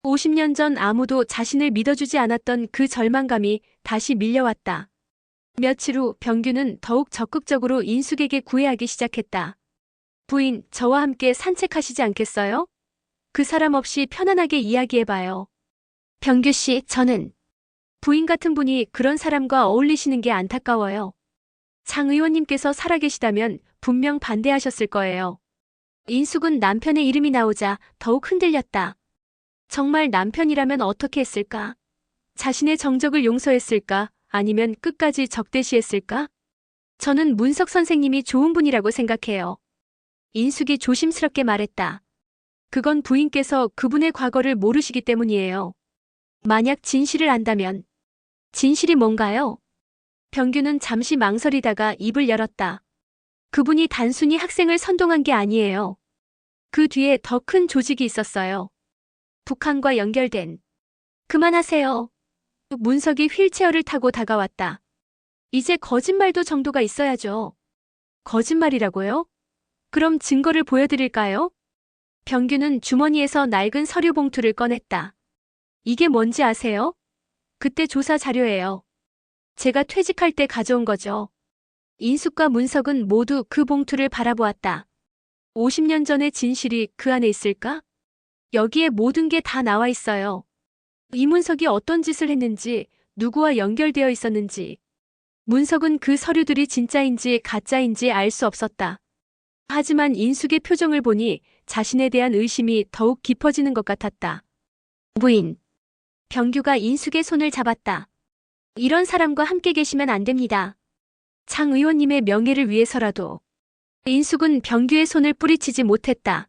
Speaker 1: 50년 전 아무도 자신을 믿어주지 않았던 그 절망감이 다시 밀려왔다. 며칠 후 병규는 더욱 적극적으로 인숙에게 구애하기 시작했다. 부인, 저와 함께 산책하시지 않겠어요? 그 사람 없이 편안하게 이야기해봐요. 병규 씨, 저는 부인 같은 분이 그런 사람과 어울리시는 게 안타까워요. 장 의원님께서 살아계시다면 분명 반대하셨을 거예요. 인숙은 남편의 이름이 나오자 더욱 흔들렸다. 정말 남편이라면 어떻게 했을까? 자신의 정적을 용서했을까? 아니면 끝까지 적대시했을까? 저는 문석 선생님이 좋은 분이라고 생각해요. 인숙이 조심스럽게 말했다. 그건 부인께서 그분의 과거를 모르시기 때문이에요. 만약 진실을 안다면. 진실이 뭔가요? 병규는 잠시 망설이다가 입을 열었다. 그분이 단순히 학생을 선동한 게 아니에요. 그 뒤에 더 큰 조직이 있었어요. 북한과 연결된. 그만하세요. 문석이 휠체어를 타고 다가왔다. 이제 거짓말도 정도가 있어야죠. 거짓말이라고요? 그럼 증거를 보여드릴까요? 병규는 주머니에서 낡은 서류 봉투를 꺼냈다. 이게 뭔지 아세요? 그때 조사 자료예요. 제가 퇴직할 때 가져온 거죠. 인숙과 문석은 모두 그 봉투를 바라보았다. 50년 전의 진실이 그 안에 있을까? 여기에 모든 게 다 나와 있어요. 이문석이 어떤 짓을 했는지, 누구와 연결되어 있었는지. 문석은 그 서류들이 진짜인지 가짜인지 알 수 없었다. 하지만 인숙의 표정을 보니 자신에 대한 의심이 더욱 깊어지는 것 같았다. 부인. 병규가 인숙의 손을 잡았다. 이런 사람과 함께 계시면 안 됩니다. 장 의원님의 명예를 위해서라도. 인숙은 병규의 손을 뿌리치지 못했다.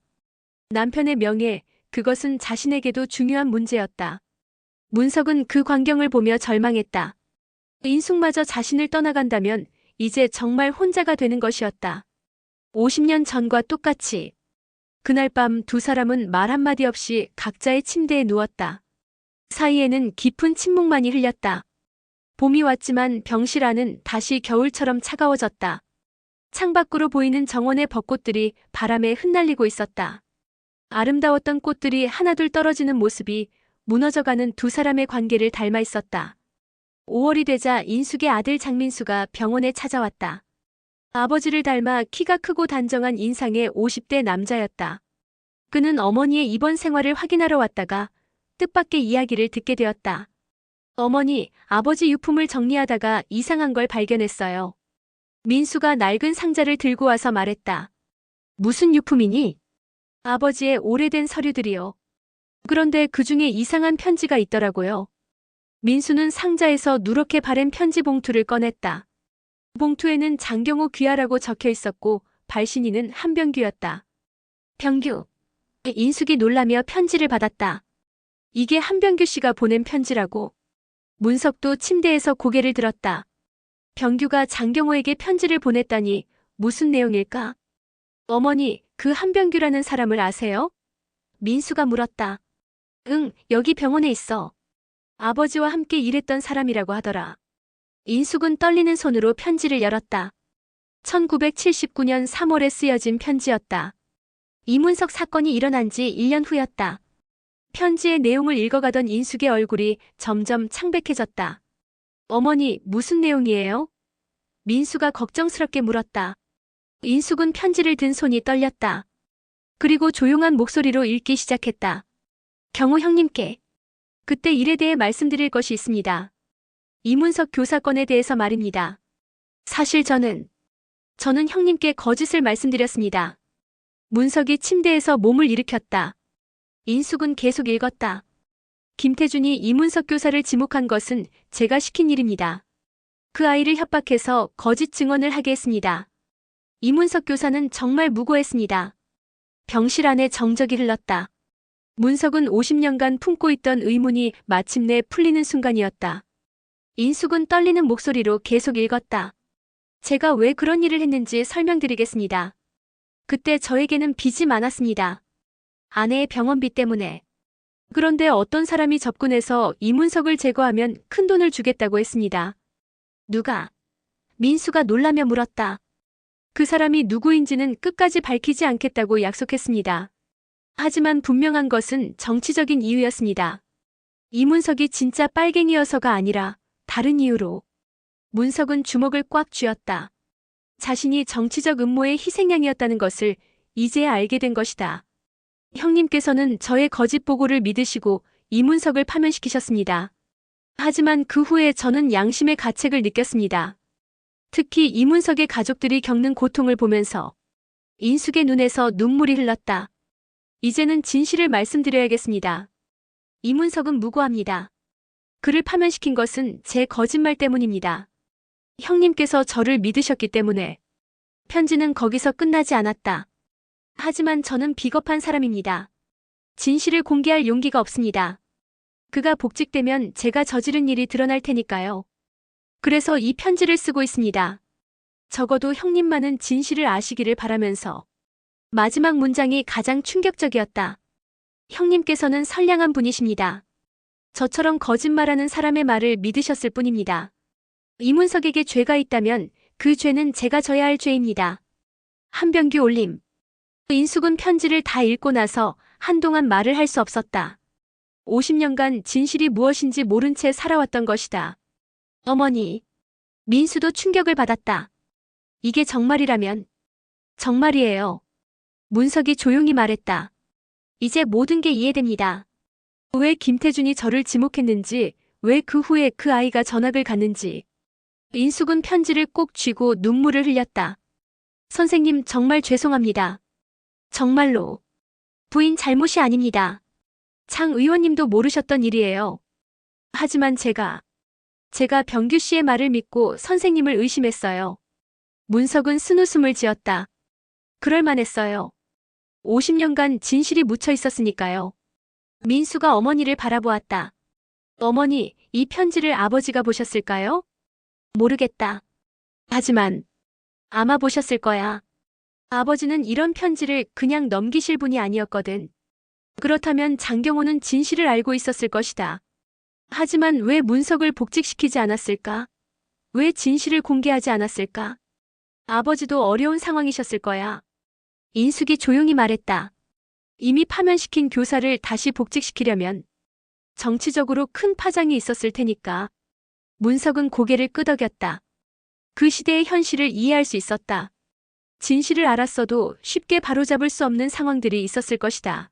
Speaker 1: 남편의 명예, 그것은 자신에게도 중요한 문제였다. 문석은 그 광경을 보며 절망했다. 인숙마저 자신을 떠나간다면 이제 정말 혼자가 되는 것이었다. 50년 전과 똑같이. 그날 밤 두 사람은 말 한마디 없이 각자의 침대에 누웠다. 사이에는 깊은 침묵만이 흘렸다. 봄이 왔지만 병실 안은 다시 겨울처럼 차가워졌다. 창밖으로 보이는 정원의 벚꽃들이 바람에 흩날리고 있었다. 아름다웠던 꽃들이 하나둘 떨어지는 모습이 무너져가는 두 사람의 관계를 닮아 있었다. 5월이 되자 인숙의 아들 장민수가 병원에 찾아왔다. 아버지를 닮아 키가 크고 단정한 인상의 50대 남자였다. 그는 어머니의 입원 생활을 확인하러 왔다가 뜻밖의 이야기를 듣게 되었다. 어머니, 아버지 유품을 정리하다가 이상한 걸 발견했어요. 민수가 낡은 상자를 들고 와서 말했다. 무슨 유품이니? 아버지의 오래된 서류들이요. 그런데 그중에 이상한 편지가 있더라고요. 민수는 상자에서 누렇게 바랜 편지 봉투를 꺼냈다. 봉투에는 장경호 귀하라고 적혀 있었고 발신인은 한병규였다. 병규. 인숙이 놀라며 편지를 받았다. 이게 한병규 씨가 보낸 편지라고. 문석도 침대에서 고개를 들었다. 병규가 장경호에게 편지를 보냈다니 무슨 내용일까? 어머니, 그 한병규라는 사람을 아세요? 민수가 물었다. 응, 여기 병원에 있어. 아버지와 함께 일했던 사람이라고 하더라. 인숙은 떨리는 손으로 편지를 열었다. 1979년 3월에 쓰여진 편지였다. 이문석 사건이 일어난 지 1년 후였다. 편지의 내용을 읽어가던 인숙의 얼굴이 점점 창백해졌다. 어머니, 무슨 내용이에요? 민수가 걱정스럽게 물었다. 인숙은 편지를 든 손이 떨렸다. 그리고 조용한 목소리로 읽기 시작했다. 경호 형님께 그때 일에 대해 말씀드릴 것이 있습니다. 이문석 교사 건에 대해서 말입니다. 사실 저는 형님께 거짓을 말씀드렸습니다. 문석이 침대에서 몸을 일으켰다. 인숙은 계속 읽었다. 김태준이 이문석 교사를 지목한 것은 제가 시킨 일입니다. 그 아이를 협박해서 거짓 증언을 하게 했습니다. 이문석 교사는 정말 무고했습니다. 병실 안에 정적이 흘렀다. 문석은 50년간 품고 있던 의문이 마침내 풀리는 순간이었다. 인숙은 떨리는 목소리로 계속 읽었다. 제가 왜 그런 일을 했는지 설명드리겠습니다. 그때 저에게는 빚이 많았습니다. 아내의 병원비 때문에. 그런데 어떤 사람이 접근해서 이문석을 제거하면 큰 돈을 주겠다고 했습니다. 누가? 민수가 놀라며 물었다. 그 사람이 누구인지는 끝까지 밝히지 않겠다고 약속했습니다. 하지만 분명한 것은 정치적인 이유였습니다. 이문석이 진짜 빨갱이여서가 아니라 다른 이유로. 문석은 주먹을 꽉 쥐었다. 자신이 정치적 음모의 희생양이었다는 것을 이제야 알게 된 것이다. 형님께서는 저의 거짓 보고를 믿으시고 이문석을 파면시키셨습니다. 하지만 그 후에 저는 양심의 가책을 느꼈습니다. 특히 이문석의 가족들이 겪는 고통을 보면서 인숙의 눈에서 눈물이 흘렀다. 이제는 진실을 말씀드려야겠습니다. 이문석은 무고합니다. 그를 파면시킨 것은 제 거짓말 때문입니다. 형님께서 저를 믿으셨기 때문에. 편지는 거기서 끝나지 않았다. 하지만 저는 비겁한 사람입니다. 진실을 공개할 용기가 없습니다. 그가 복직되면 제가 저지른 일이 드러날 테니까요. 그래서 이 편지를 쓰고 있습니다. 적어도 형님만은 진실을 아시기를 바라면서. 마지막 문장이 가장 충격적이었다. 형님께서는 선량한 분이십니다. 저처럼 거짓말하는 사람의 말을 믿으셨을 뿐입니다. 이문석에게 죄가 있다면 그 죄는 제가 져야 할 죄입니다. 한병규 올림. 인숙은 편지를 다 읽고 나서 한동안 말을 할 수 없었다. 50년간 진실이 무엇인지 모른 채 살아왔던 것이다. 어머니. 민수도 충격을 받았다. 이게 정말이라면. 정말이에요. 문석이 조용히 말했다. 이제 모든 게 이해됩니다. 왜 김태준이 저를 지목했는지, 왜 그 후에 그 아이가 전학을 갔는지. 인숙은 편지를 꼭 쥐고 눈물을 흘렸다. 선생님 정말 죄송합니다. 정말로. 부인 잘못이 아닙니다. 장 의원님도 모르셨던 일이에요. 하지만 제가 병규 씨의 말을 믿고 선생님을 의심했어요. 문석은 쓴웃음을 지었다. 그럴만했어요. 50년간 진실이 묻혀 있었으니까요. 민수가 어머니를 바라보았다. 어머니, 이 편지를 아버지가 보셨을까요? 모르겠다. 하지만 아마 보셨을 거야. 아버지는 이런 편지를 그냥 넘기실 분이 아니었거든. 그렇다면 장경호는 진실을 알고 있었을 것이다. 하지만 왜 문석을 복직시키지 않았을까? 왜 진실을 공개하지 않았을까? 아버지도 어려운 상황이셨을 거야. 인숙이 조용히 말했다. 이미 파면시킨 교사를 다시 복직시키려면 정치적으로 큰 파장이 있었을 테니까. 문석은 고개를 끄덕였다. 그 시대의 현실을 이해할 수 있었다. 진실을 알았어도 쉽게 바로잡을 수 없는 상황들이 있었을 것이다.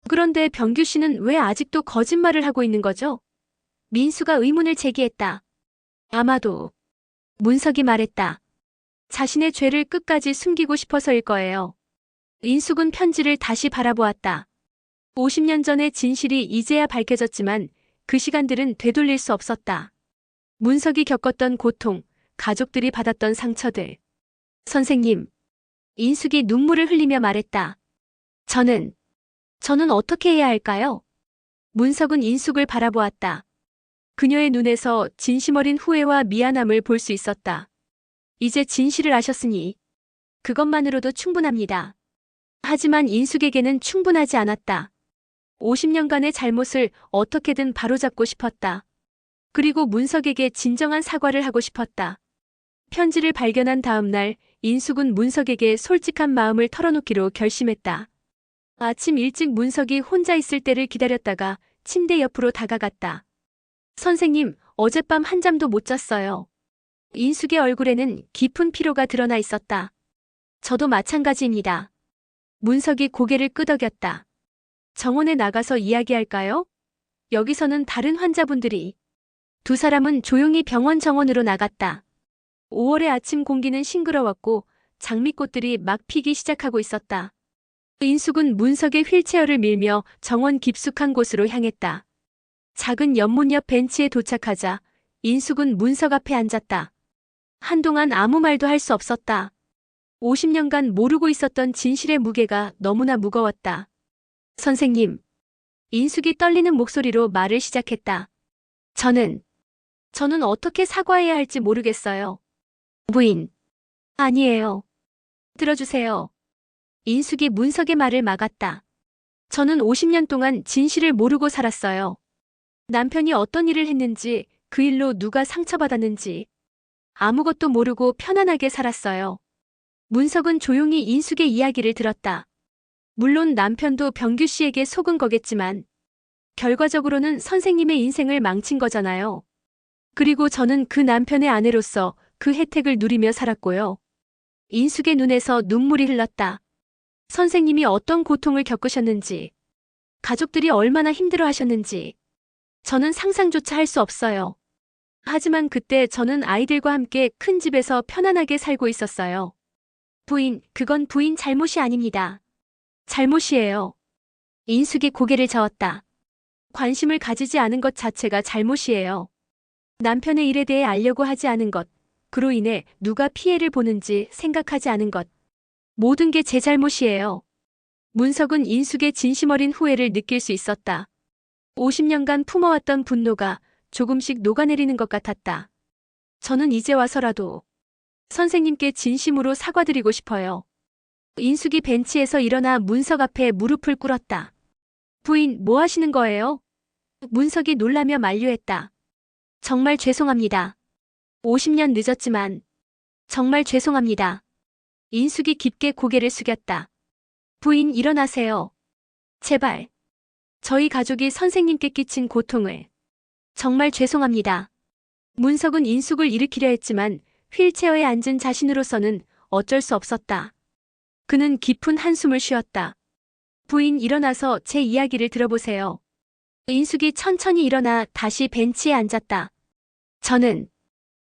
Speaker 1: 그런데 병규 씨는 왜 아직도 거짓말을 하고 있는 거죠? 민수가 의문을 제기했다. 아마도. 문석이 말했다. 자신의 죄를 끝까지 숨기고 싶어서일 거예요. 인숙은 편지를 다시 바라보았다. 50년 전의 진실이 이제야 밝혀졌지만 그 시간들은 되돌릴 수 없었다. 문석이 겪었던 고통, 가족들이 받았던 상처들. 선생님. 인숙이 눈물을 흘리며 말했다. 저는 어떻게 해야 할까요? 문석은 인숙을 바라보았다. 그녀의 눈에서 진심 어린 후회와 미안함을 볼 수 있었다. 이제 진실을 아셨으니 그것만으로도 충분합니다. 하지만 인숙에게는 충분하지 않았다. 50년간의 잘못을 어떻게든 바로잡고 싶었다. 그리고 문석에게 진정한 사과를 하고 싶었다. 편지를 발견한 다음 날 인숙은 문석에게 솔직한 마음을 털어놓기로 결심했다. 아침 일찍 문석이 혼자 있을 때를 기다렸다가 침대 옆으로 다가갔다. 선생님, 어젯밤 한잠도 못 잤어요. 인숙의 얼굴에는 깊은 피로가 드러나 있었다. 저도 마찬가지입니다. 문석이 고개를 끄덕였다. 정원에 나가서 이야기할까요? 여기서는 다른 환자분들이. 두 사람은 조용히 병원 정원으로 나갔다. 5월의 아침 공기는 싱그러웠고 장미꽃들이 막 피기 시작하고 있었다. 인숙은 문석의 휠체어를 밀며 정원 깊숙한 곳으로 향했다. 작은 연못 옆 벤치에 도착하자 인숙은 문석 앞에 앉았다. 한동안 아무 말도 할 수 없었다. 50년간 모르고 있었던 진실의 무게가 너무나 무거웠다. 선생님. 인숙이 떨리는 목소리로 말을 시작했다. 저는 어떻게 사과해야 할지 모르겠어요. 부인. 아니에요. 들어주세요. 인숙이 문석의 말을 막았다. 저는 50년 동안 진실을 모르고 살았어요. 남편이 어떤 일을 했는지, 그 일로 누가 상처받았는지 아무것도 모르고 편안하게 살았어요. 문석은 조용히 인숙의 이야기를 들었다. 물론 남편도 병규 씨에게 속은 거겠지만 결과적으로는 선생님의 인생을 망친 거잖아요. 그리고 저는 그 남편의 아내로서 그 혜택을 누리며 살았고요. 인숙의 눈에서 눈물이 흘렀다. 선생님이 어떤 고통을 겪으셨는지, 가족들이 얼마나 힘들어 하셨는지 저는 상상조차 할 수 없어요. 하지만 그때 저는 아이들과 함께 큰 집에서 편안하게 살고 있었어요. 부인, 그건 부인 잘못이 아닙니다. 잘못이에요. 인숙이 고개를 저었다. 관심을 가지지 않은 것 자체가 잘못이에요. 남편의 일에 대해 알려고 하지 않은 것, 그로 인해 누가 피해를 보는지 생각하지 않은 것, 모든 게 제 잘못이에요. 문석은 인숙의 진심 어린 후회를 느낄 수 있었다. 50년간 품어왔던 분노가 조금씩 녹아내리는 것 같았다. 저는 이제 와서라도 선생님께 진심으로 사과드리고 싶어요. 인숙이 벤치에서 일어나 문석 앞에 무릎을 꿇었다. 부인, 뭐 하시는 거예요? 문석이 놀라며 만류했다. 정말 죄송합니다. 50년 늦었지만 정말 죄송합니다. 인숙이 깊게 고개를 숙였다. 부인, 일어나세요. 제발. 저희 가족이 선생님께 끼친 고통을. 정말 죄송합니다. 문석은 인숙을 일으키려 했지만 휠체어에 앉은 자신으로서는 어쩔 수 없었다. 그는 깊은 한숨을 쉬었다. 부인, 일어나서 제 이야기를 들어보세요. 인숙이 천천히 일어나 다시 벤치에 앉았다. 저는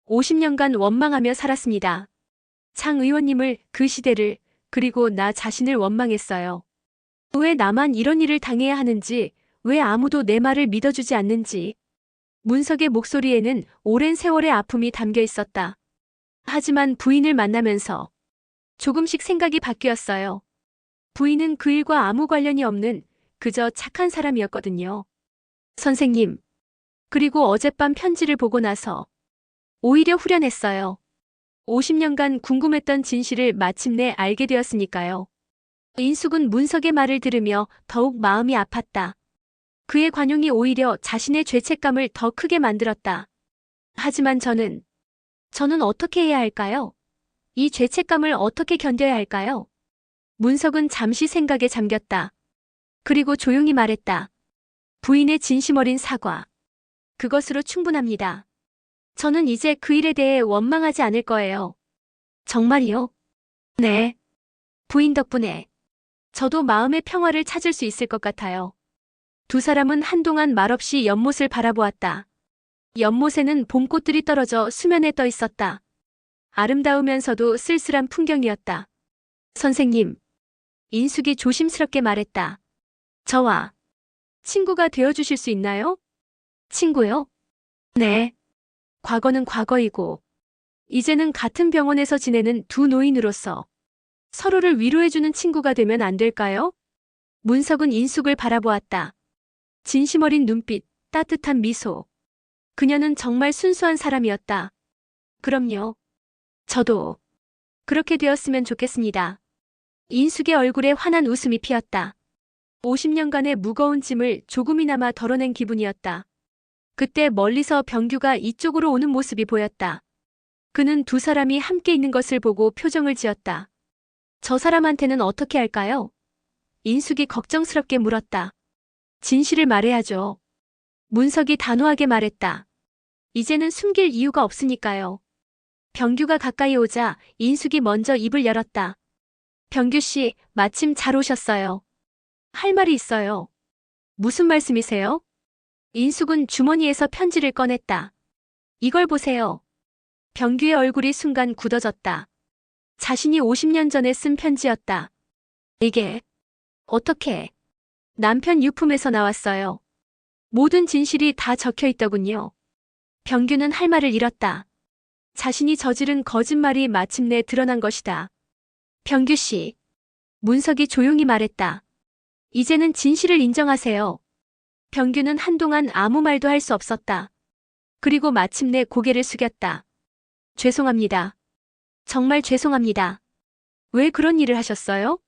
Speaker 1: 50년간 원망하며 살았습니다. 장 의원님을, 그 시대를, 그리고 나 자신을 원망했어요. 왜 나만 이런 일을 당해야 하는지, 왜 아무도 내 말을 믿어주지 않는지. 문석의 목소리에는 오랜 세월의 아픔이 담겨 있었다. 하지만 부인을 만나면서 조금씩 생각이 바뀌었어요. 부인은 그 일과 아무 관련이 없는 그저 착한 사람이었거든요. 선생님. 그리고 어젯밤 편지를 보고 나서 오히려 후련했어요. 50년간 궁금했던 진실을 마침내 알게 되었으니까요. 인숙은 문석의 말을 들으며 더욱 마음이 아팠다. 그의 관용이 오히려 자신의 죄책감을 더 크게 만들었다. 하지만 저는 어떻게 해야 할까요? 이 죄책감을 어떻게 견뎌야 할까요? 문석은 잠시 생각에 잠겼다. 그리고 조용히 말했다. 부인의 진심 어린 사과. 그것으로 충분합니다. 저는 이제 그 일에 대해 원망하지 않을 거예요. 정말이요? 네. 부인 덕분에 저도 마음의 평화를 찾을 수 있을 것 같아요. 두 사람은 한동안 말없이 연못을 바라보았다. 연못에는 봄꽃들이 떨어져 수면에 떠 있었다. 아름다우면서도 쓸쓸한 풍경이었다. 선생님. 인숙이 조심스럽게 말했다. 저와 친구가 되어주실 수 있나요? 친구요? 네. 과거는 과거이고 이제는 같은 병원에서 지내는 두 노인으로서 서로를 위로해주는 친구가 되면 안 될까요? 문석은 인숙을 바라보았다. 진심 어린 눈빛, 따뜻한 미소. 그녀는 정말 순수한 사람이었다. 그럼요. 저도 그렇게 되었으면 좋겠습니다. 인숙의 얼굴에 환한 웃음이 피었다. 50년간의 무거운 짐을 조금이나마 덜어낸 기분이었다. 그때 멀리서 병규가 이쪽으로 오는 모습이 보였다. 그는 두 사람이 함께 있는 것을 보고 표정을 지었다. 저 사람한테는 어떻게 할까요? 인숙이 걱정스럽게 물었다. 진실을 말해야죠. 문석이 단호하게 말했다. 이제는 숨길 이유가 없으니까요. 병규가 가까이 오자 인숙이 먼저 입을 열었다. 병규 씨, 마침 잘 오셨어요. 할 말이 있어요. 무슨 말씀이세요? 인숙은 주머니에서 편지를 꺼냈다. 이걸 보세요. 병규의 얼굴이 순간 굳어졌다. 자신이 50년 전에 쓴 편지였다. 이게 어떻게 남편 유품에서 나왔어요. 모든 진실이 다 적혀 있더군요. 병규는 할 말을 잃었다. 자신이 저지른 거짓말이 마침내 드러난 것이다. 병규 씨. 문석이 조용히 말했다. 이제는 진실을 인정하세요. 병규는 한동안 아무 말도 할 수 없었다. 그리고 마침내 고개를 숙였다. 죄송합니다. 정말 죄송합니다. 왜 그런 일을 하셨어요?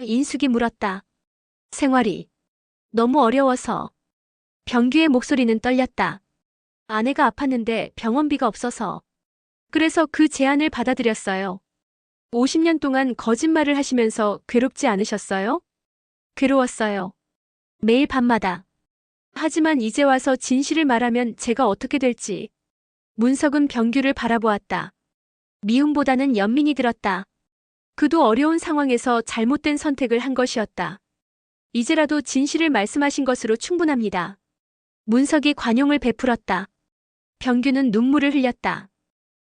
Speaker 1: 인숙이 물었다. 생활이 너무 어려워서. 병규의 목소리는 떨렸다. 아내가 아팠는데 병원비가 없어서. 그래서 그 제안을 받아들였어요. 50년 동안 거짓말을 하시면서 괴롭지 않으셨어요? 괴로웠어요. 매일 밤마다. 하지만 이제 와서 진실을 말하면 제가 어떻게 될지. 문석은 병규를 바라보았다. 미움보다는 연민이 들었다. 그도 어려운 상황에서 잘못된 선택을 한 것이었다. 이제라도 진실을 말씀하신 것으로 충분합니다. 문석이 관용을 베풀었다. 병규는 눈물을 흘렸다.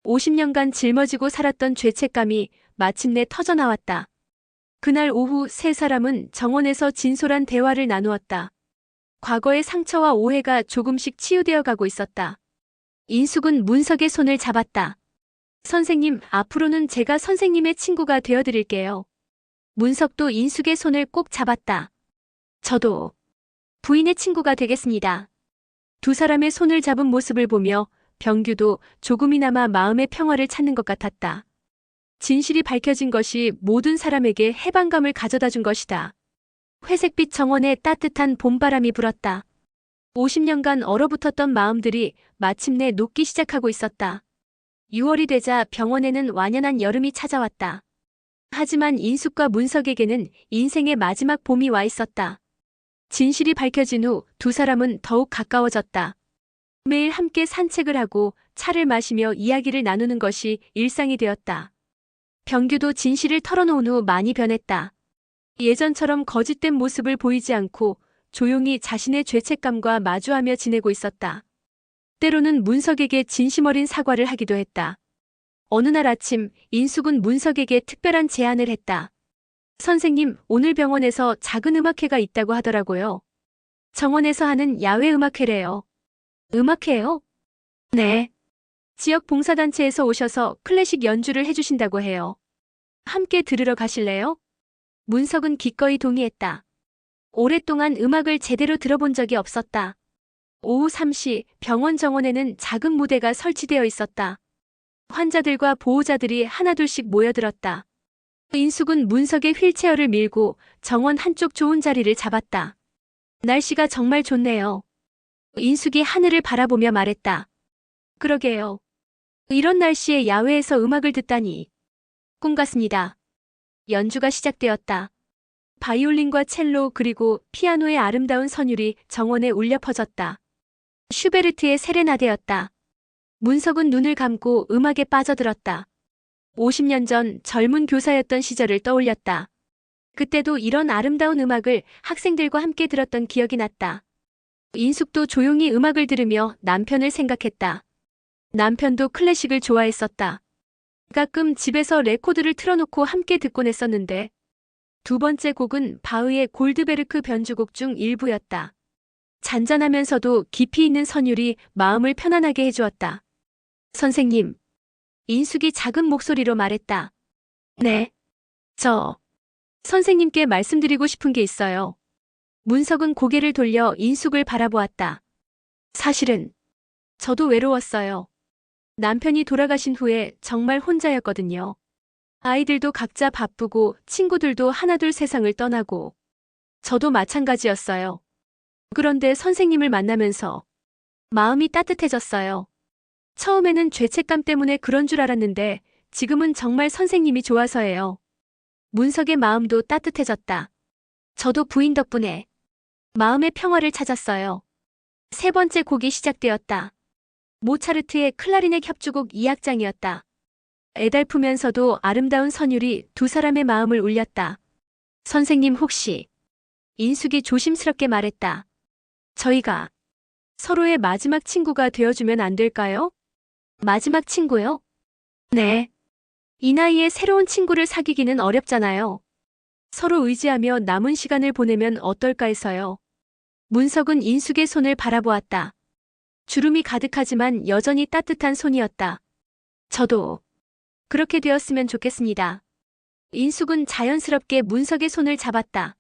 Speaker 1: 50년간 짊어지고 살았던 죄책감이 마침내 터져나왔다. 그날 오후 세 사람은 정원에서 진솔한 대화를 나누었다. 과거의 상처와 오해가 조금씩 치유되어 가고 있었다. 인숙은 문석의 손을 잡았다. 선생님, 앞으로는 제가 선생님의 친구가 되어드릴게요. 문석도 인숙의 손을 꼭 잡았다. 저도 부인의 친구가 되겠습니다. 두 사람의 손을 잡은 모습을 보며 병규도 조금이나마 마음의 평화를 찾는 것 같았다. 진실이 밝혀진 것이 모든 사람에게 해방감을 가져다 준 것이다. 회색빛 정원에 따뜻한 봄바람이 불었다. 50년간 얼어붙었던 마음들이 마침내 녹기 시작하고 있었다. 6월이 되자 병원에는 완연한 여름이 찾아왔다. 하지만 인숙과 문석에게는 인생의 마지막 봄이 와 있었다. 진실이 밝혀진 후 두 사람은 더욱 가까워졌다. 매일 함께 산책을 하고 차를 마시며 이야기를 나누는 것이 일상이 되었다. 병규도 진실을 털어놓은 후 많이 변했다. 예전처럼 거짓된 모습을 보이지 않고 조용히 자신의 죄책감과 마주하며 지내고 있었다. 때로는 문석에게 진심 어린 사과를 하기도 했다. 어느 날 아침 인숙은 문석에게 특별한 제안을 했다. 선생님, 오늘 병원에서 작은 음악회가 있다고 하더라고요. 정원에서 하는 야외 음악회래요. 음악회요? 네. 지역 봉사단체에서 오셔서 클래식 연주를 해주신다고 해요. 함께 들으러 가실래요? 문석은 기꺼이 동의했다. 오랫동안 음악을 제대로 들어본 적이 없었다. 오후 3시 병원 정원에는 작은 무대가 설치되어 있었다. 환자들과 보호자들이 하나둘씩 모여들었다. 인숙은 문석의 휠체어를 밀고 정원 한쪽 좋은 자리를 잡았다. 날씨가 정말 좋네요. 인숙이 하늘을 바라보며 말했다. 그러게요. 이런 날씨에 야외에서 음악을 듣다니. 꿈 같습니다. 연주가 시작되었다. 바이올린과 첼로 그리고 피아노의 아름다운 선율이 정원에 울려 퍼졌다. 슈베르트의 세레나데였다. 문석은 눈을 감고 음악에 빠져들었다. 50년 전 젊은 교사였던 시절을 떠올렸다. 그때도 이런 아름다운 음악을 학생들과 함께 들었던 기억이 났다. 인숙도 조용히 음악을 들으며 남편을 생각했다. 남편도 클래식을 좋아했었다. 가끔 집에서 레코드를 틀어놓고 함께 듣곤 했었는데 두 번째 곡은 바흐의 골드베르크 변주곡 중 일부였다. 잔잔하면서도 깊이 있는 선율이 마음을 편안하게 해주었다. 선생님. 인숙이 작은 목소리로 말했다. 네. 선생님께 말씀드리고 싶은 게 있어요. 문석은 고개를 돌려 인숙을 바라보았다. 사실은 저도 외로웠어요. 남편이 돌아가신 후에 정말 혼자였거든요. 아이들도 각자 바쁘고 친구들도 하나둘 세상을 떠나고 저도 마찬가지였어요. 그런데 선생님을 만나면서 마음이 따뜻해졌어요. 처음에는 죄책감 때문에 그런 줄 알았는데 지금은 정말 선생님이 좋아서예요. 문석의 마음도 따뜻해졌다. 저도 부인 덕분에 마음의 평화를 찾았어요. 세 번째 곡이 시작되었다. 모차르트의 클라리넷 협주곡 2악장이었다. 애달프면서도 아름다운 선율이 두 사람의 마음을 울렸다. 선생님 혹시? 인숙이 조심스럽게 말했다. 저희가 서로의 마지막 친구가 되어주면 안 될까요? 마지막 친구요? 네. 이 나이에 새로운 친구를 사귀기는 어렵잖아요. 서로 의지하며 남은 시간을 보내면 어떨까 해서요. 문석은 인숙의 손을 바라보았다. 주름이 가득하지만 여전히 따뜻한 손이었다. 저도 그렇게 되었으면 좋겠습니다. 인숙은 자연스럽게 문석의 손을 잡았다.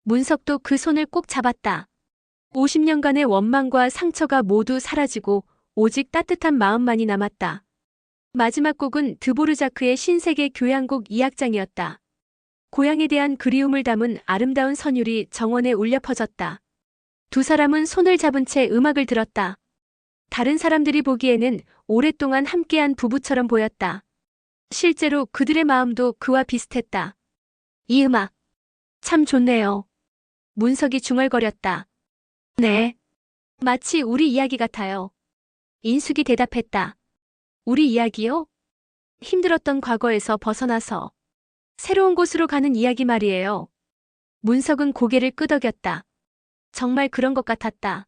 Speaker 1: 문석도 그 손을 꼭 잡았다. 50년간의 원망과 상처가 모두 사라지고 오직 따뜻한 마음만이 남았다. 마지막 곡은 드보르자크의 신세계 교향곡 2악장이었다. 고향에 대한 그리움을 담은 아름다운 선율이 정원에 울려 퍼졌다. 두 사람은 손을 잡은 채 음악을 들었다. 다른 사람들이 보기에는 오랫동안 함께한 부부처럼 보였다. 실제로 그들의 마음도 그와 비슷했다. 이 음악 참 좋네요. 문석이 중얼거렸다. 네. 마치 우리 이야기 같아요. 인숙이 대답했다. 우리 이야기요? 힘들었던 과거에서 벗어나서 새로운 곳으로 가는 이야기 말이에요. 문석은 고개를 끄덕였다. 정말 그런 것 같았다.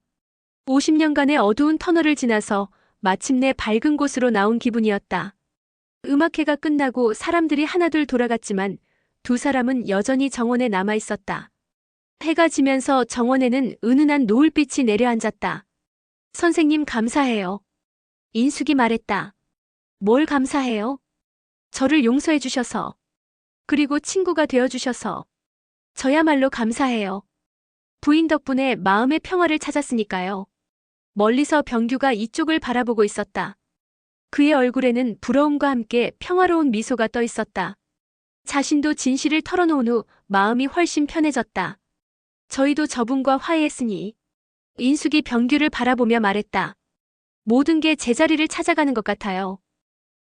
Speaker 1: 50년간의 어두운 터널을 지나서 마침내 밝은 곳으로 나온 기분이었다. 음악회가 끝나고 사람들이 하나둘 돌아갔지만 두 사람은 여전히 정원에 남아 있었다. 해가 지면서 정원에는 은은한 노을빛이 내려앉았다. 선생님 감사해요. 인숙이 말했다. 뭘 감사해요? 저를 용서해 주셔서. 그리고 친구가 되어 주셔서. 저야말로 감사해요. 부인 덕분에 마음의 평화를 찾았으니까요. 멀리서 병규가 이쪽을 바라보고 있었다. 그의 얼굴에는 부러움과 함께 평화로운 미소가 떠 있었다. 자신도 진실을 털어놓은 후 마음이 훨씬 편해졌다. 저희도 저분과 화해했으니. 인숙이 병규를 바라보며 말했다. 모든 게 제자리를 찾아가는 것 같아요.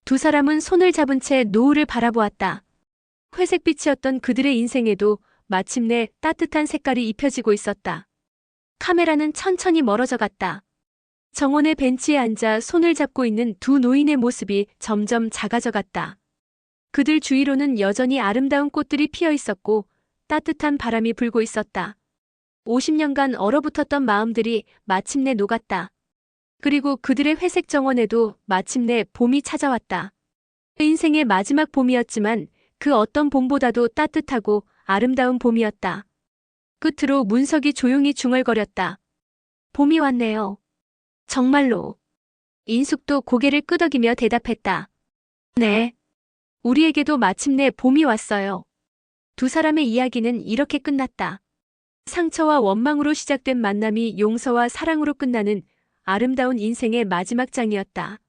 Speaker 1: 두 사람은 손을 잡은 채 노을을 바라보았다. 회색빛이었던 그들의 인생에도 마침내 따뜻한 색깔이 입혀지고 있었다. 카메라는 천천히 멀어져 갔다. 정원의 벤치에 앉아 손을 잡고 있는 두 노인의 모습이 점점 작아져 갔다. 그들 주위로는 여전히 아름다운 꽃들이 피어 있었고 따뜻한 바람이 불고 있었다. 50년간 얼어붙었던 마음들이 마침내 녹았다. 그리고 그들의 회색 정원에도 마침내 봄이 찾아왔다. 인생의 마지막 봄이었지만 그 어떤 봄보다도 따뜻하고 아름다운 봄이었다. 끝으로 문석이 조용히 중얼거렸다. 봄이 왔네요. 정말로. 인숙도 고개를 끄덕이며 대답했다. 네. 우리에게도 마침내 봄이 왔어요. 두 사람의 이야기는 이렇게 끝났다. 상처와 원망으로 시작된 만남이 용서와 사랑으로 끝나는 아름다운 인생의 마지막 장이었다.